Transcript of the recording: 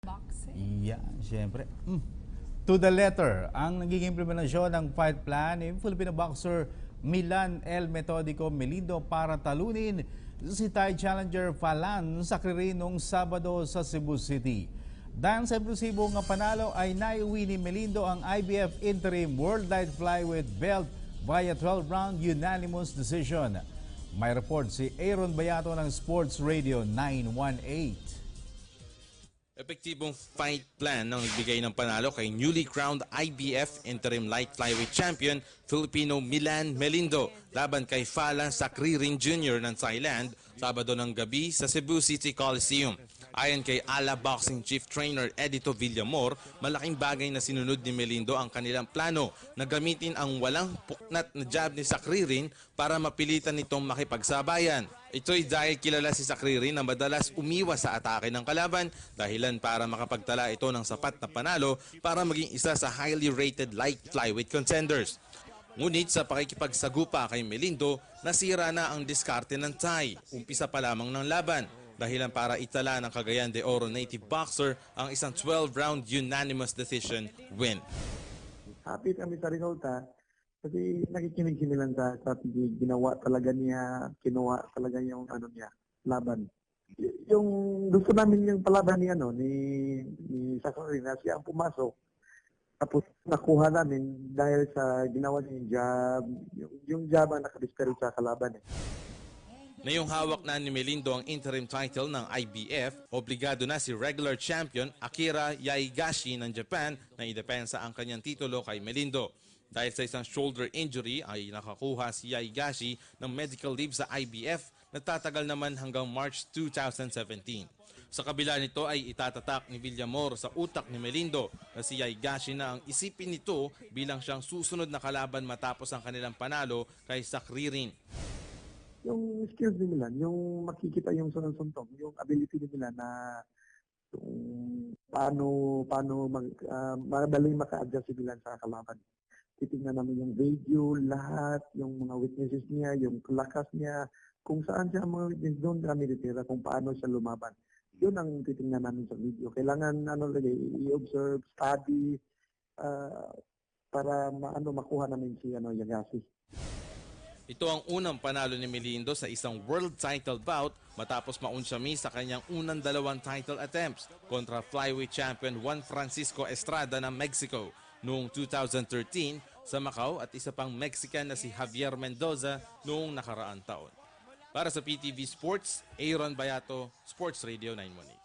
Boxing. Yeah, siyempre. To the letter, ang nagiging implementasyon ng fight plan ni Filipino boxer Milan El Metodico Melindo para talunin si Thai challenger Falan sa noong Sabado sa Cebu City. Dahil sa implosibong panalo ay naiuwi ni Melindo ang IBF Interim World Light Flyweight belt via 12-round unanimous decision. May report si Aaron Bayato ng Sports Radio 918. Epektibong fight plan ng nagbigay ng panalo kay newly crowned IBF Interim Light Flyweight Champion Filipino Milan Melindo laban kay Falan Sakriring Jr. ng Thailand Sabado ng gabi sa Cebu City Coliseum. Ayon kay Ala Boxing Chief Trainer Edito Villamor, malaking bagay na sinunod ni Melindo ang kanilang plano na gamitin ang walang puknat na jab ni Sakriring para mapilitan nitong makipagsabayan. Ito'y dahil kilala si Sakriring na madalas umiwas sa atake ng kalaban, dahilan para makapagtala ito ng sapat na panalo para maging isa sa highly rated light flyweight contenders. Ngunit sa pakikipagsagupa kay Melindo, nasira na ang diskarte ng Thai. Umpisa pa lamang ng laban, dahilan para itala ng Cagayan de Oro native boxer ang isang 12-round unanimous decision win. Happy kami sa resulta kasi nakikinig si Milan sa strategy, ginawa talaga niya, kinuha talaga yung laban. Yung gusto namin yung palaban ni ni Sakriring na siya ang pumasok. Tapos nakuha namin dahil sa ginawa niya yung jab, yung jab ang nakadiscourage sa kalaban Ngayong hawak na ni Melindo ang interim title ng IBF, obligado na si regular champion Akira Yaigashi ng Japan na idepensa ang kanyang titulo kay Melindo. Dahil sa isang shoulder injury ay nakakuha si Yaigashi ng medical leave sa IBF na tatagal naman hanggang March 2017. Sa kabila nito ay itatatak ni Villamor sa utak ni Melindo na si Yaigashi na ang isipin nito bilang siyang susunod na kalaban matapos ang kanilang panalo kay Sakriring. Yung skills ni Milan, yung makikita yung sunod-suntong, yung ability ni Milan na yung paano madaling maka-adjust si Milan sa kalaban. Titingnan namin yung video, lahat, yung mga witnesses niya, yung lakas niya, kung saan siya mga witness doon kami ditira, kung paano siya lumaban. Yun ang titingnan namin sa video. Kailangan i-observe, study, para makuha namin si Yaigashi. Ito ang unang panalo ni Melindo sa isang world title bout matapos maunsyami sa kanyang unang dalawang title attempts kontra flyweight champion Juan Francisco Estrada ng Mexico noong 2013 sa Macau at isa pang Mexican na si Javier Mendoza noong nakaraang taon. Para sa PTV Sports, Aaron Bayato, Sports Radio 918.